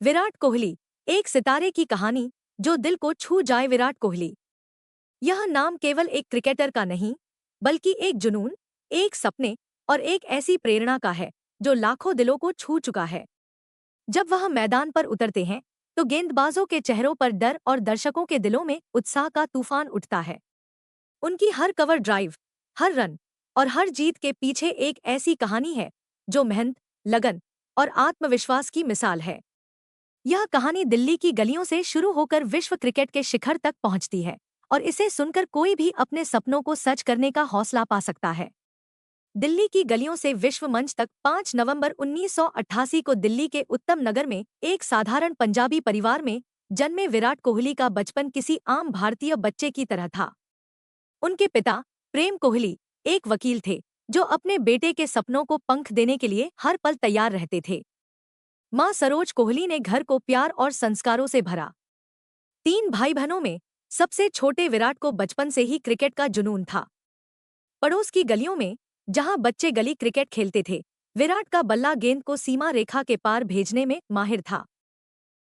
विराट कोहली, एक सितारे की कहानी जो दिल को छू जाए। विराट कोहली, यह नाम केवल एक क्रिकेटर का नहीं, बल्कि एक जुनून, एक सपने और एक ऐसी प्रेरणा का है जो लाखों दिलों को छू चुका है। जब वह मैदान पर उतरते हैं तो गेंदबाजों के चेहरों पर डर और दर्शकों के दिलों में उत्साह का तूफान उठता है। उनकी हर कवर ड्राइव, हर रन और हर जीत के पीछे एक ऐसी कहानी है जो मेहनत, लगन और आत्मविश्वास की मिसाल है। यह कहानी दिल्ली की गलियों से शुरू होकर विश्व क्रिकेट के शिखर तक पहुंचती है और इसे सुनकर कोई भी अपने सपनों को सच करने का हौसला पा सकता है। दिल्ली की गलियों से विश्व मंच तक 5 नवंबर 1988 को दिल्ली के उत्तम नगर में एक साधारण पंजाबी परिवार में जन्मे विराट कोहली का बचपन किसी आम भारतीय बच्चे की तरह था। उनके पिता प्रेम कोहली एक वकील थे जो अपने बेटे के सपनों को पंख देने के लिए हर पल तैयार रहते थे। मां सरोज कोहली ने घर को प्यार और संस्कारों से भरा। 3 भाई बहनों में सबसे छोटे विराट को बचपन से ही क्रिकेट का जुनून था। पड़ोस की गलियों में जहां बच्चे गली क्रिकेट खेलते थे, विराट का बल्ला गेंद को सीमा रेखा के पार भेजने में माहिर था।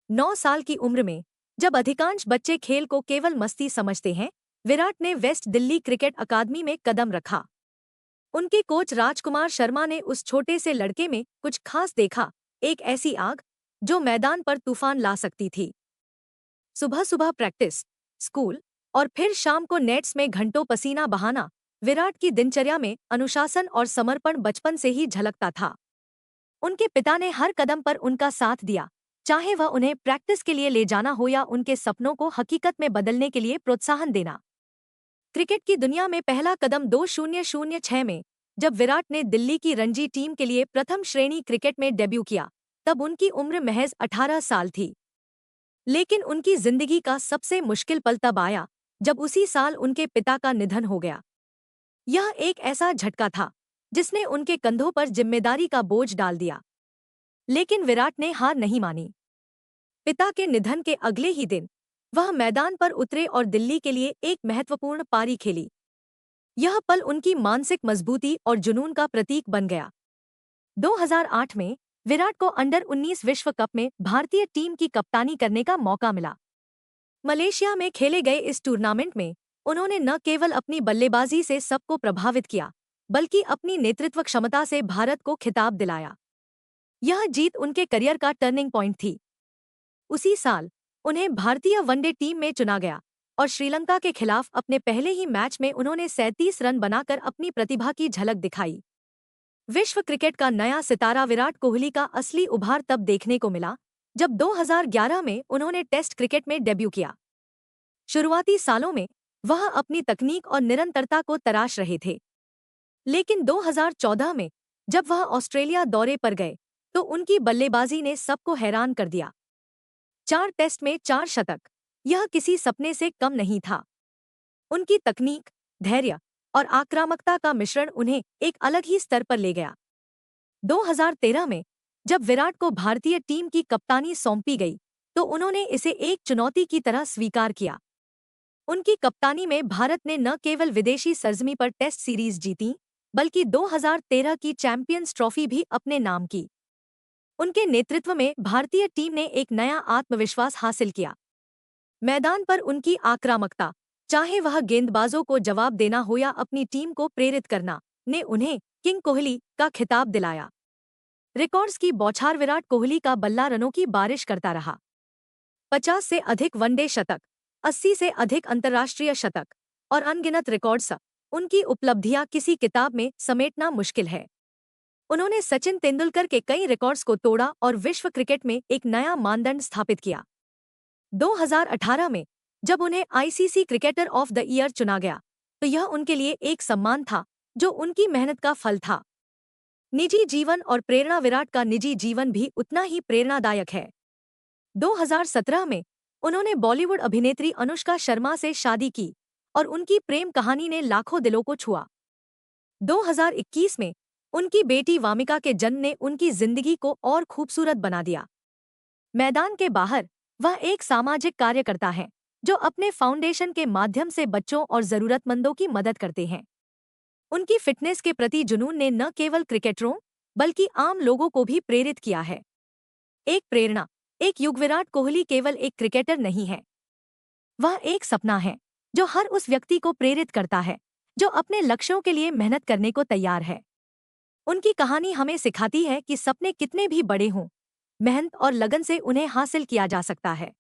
9 साल की उम्र में जब अधिकांश बच्चे खेल को केवल मस्ती समझते हैं, विराट ने वेस्ट दिल्ली क्रिकेट अकादमी में कदम रखा। उनके कोच राजकुमार शर्मा ने उस छोटे से लड़के में कुछ खास देखा, एक ऐसी आग जो मैदान पर तूफान ला सकती थी। सुबह सुबह प्रैक्टिस, स्कूल और फिर शाम को नेट्स में घंटों पसीना बहाना, विराट की दिनचर्या में अनुशासन और समर्पण बचपन से ही झलकता था। उनके पिता ने हर कदम पर उनका साथ दिया, चाहे वह उन्हें प्रैक्टिस के लिए ले जाना हो या उनके सपनों को हकीकत में बदलने के लिए प्रोत्साहन देना। क्रिकेट की दुनिया में पहला कदम 2006 में जब विराट ने दिल्ली की रणजी टीम के लिए प्रथम श्रेणी क्रिकेट में डेब्यू किया, तब उनकी उम्र महज 18 साल थी। लेकिन उनकी जिंदगी का सबसे मुश्किल पल तब आया जब उसी साल उनके पिता का निधन हो गया। यह एक ऐसा झटका था जिसने उनके कंधों पर जिम्मेदारी का बोझ डाल दिया। लेकिन विराट ने हार नहीं मानी। पिता के निधन के अगले ही दिन वह मैदान पर उतरे और दिल्ली के लिए एक महत्वपूर्ण पारी खेली। यह पल उनकी मानसिक मजबूती और जुनून का प्रतीक बन गया। 2008 में विराट को अंडर-19 विश्व कप में भारतीय टीम की कप्तानी करने का मौका मिला। मलेशिया में खेले गए इस टूर्नामेंट में उन्होंने न केवल अपनी बल्लेबाजी से सबको प्रभावित किया, बल्कि अपनी नेतृत्व क्षमता से भारत को खिताब दिलाया। यह जीत उनके करियर का टर्निंग पॉइंट थी। उसी साल उन्हें भारतीय वनडे टीम में चुना गया और श्रीलंका के खिलाफ अपने पहले ही मैच में उन्होंने 37 रन बनाकर अपनी प्रतिभा की झलक दिखाई। विश्व क्रिकेट का नया सितारा विराट कोहली का असली उभार तब देखने को मिला जब 2011 में उन्होंने टेस्ट क्रिकेट में डेब्यू किया। शुरुआती सालों में वह अपनी तकनीक और निरंतरता को तराश रहे थे, लेकिन 2014 में जब वह ऑस्ट्रेलिया दौरे पर गए तो उनकी बल्लेबाजी ने सबको हैरान कर दिया। 4 टेस्ट में 4 शतक, यह किसी सपने से कम नहीं था। उनकी तकनीक, धैर्य और आक्रामकता का मिश्रण उन्हें एक अलग ही स्तर पर ले गया। 2013 में जब विराट को भारतीय टीम की कप्तानी सौंपी गई तो उन्होंने इसे एक चुनौती की तरह स्वीकार किया। उनकी कप्तानी में भारत ने न केवल विदेशी सरजमी पर टेस्ट सीरीज जीती, बल्कि 2013 की चैंपियंस ट्रॉफी भी अपने नाम की। उनके नेतृत्व में भारतीय टीम ने एक नया आत्मविश्वास हासिल किया। मैदान पर उनकी आक्रामकता, चाहे वह गेंदबाजों को जवाब देना हो या अपनी टीम को प्रेरित करना, ने उन्हें किंग कोहली का खिताब दिलाया। रिकॉर्ड्स की बौछार, विराट कोहली का बल्ला रनों की बारिश करता रहा। 50 से अधिक वनडे शतक, 80 से अधिक अंतर्राष्ट्रीय शतक और अनगिनत रिकॉर्ड्स, उनकी उपलब्धियां किसी किताब में समेटना मुश्किल है। उन्होंने सचिन तेंदुलकर के कई रिकॉर्ड्स को तोड़ा और विश्व क्रिकेट में एक नया मानदंड स्थापित किया। 2018 में जब उन्हें ICC cricketer of the year चुना गया तो यह उनके लिए एक सम्मान था जो उनकी मेहनत का फल था। निजी जीवन और प्रेरणा, विराट का निजी जीवन भी उतना ही प्रेरणादायक है। 2017 में उन्होंने बॉलीवुड अभिनेत्री अनुष्का शर्मा से शादी की और उनकी प्रेम कहानी ने लाखों दिलों को छुआ। 2021 में उनकी बेटी वामिका के जन्म ने उनकी जिंदगी को और खूबसूरत बना दिया। मैदान के बाहर वह एक सामाजिक कार्यकर्ता हैं जो अपने फाउंडेशन के माध्यम से बच्चों और जरूरतमंदों की मदद करते हैं। उनकी फिटनेस के प्रति जुनून ने न केवल क्रिकेटरों बल्कि आम लोगों को भी प्रेरित किया है। एक प्रेरणा एक युग विराट कोहली केवल एक क्रिकेटर नहीं है, वह एक सपना है जो हर उस व्यक्ति को प्रेरित करता है जो अपने लक्ष्यों के लिए मेहनत करने को तैयार है। उनकी कहानी हमें सिखाती है कि सपने कितने भी बड़े हों, मेहनत और लगन से उन्हें हासिल किया जा सकता है।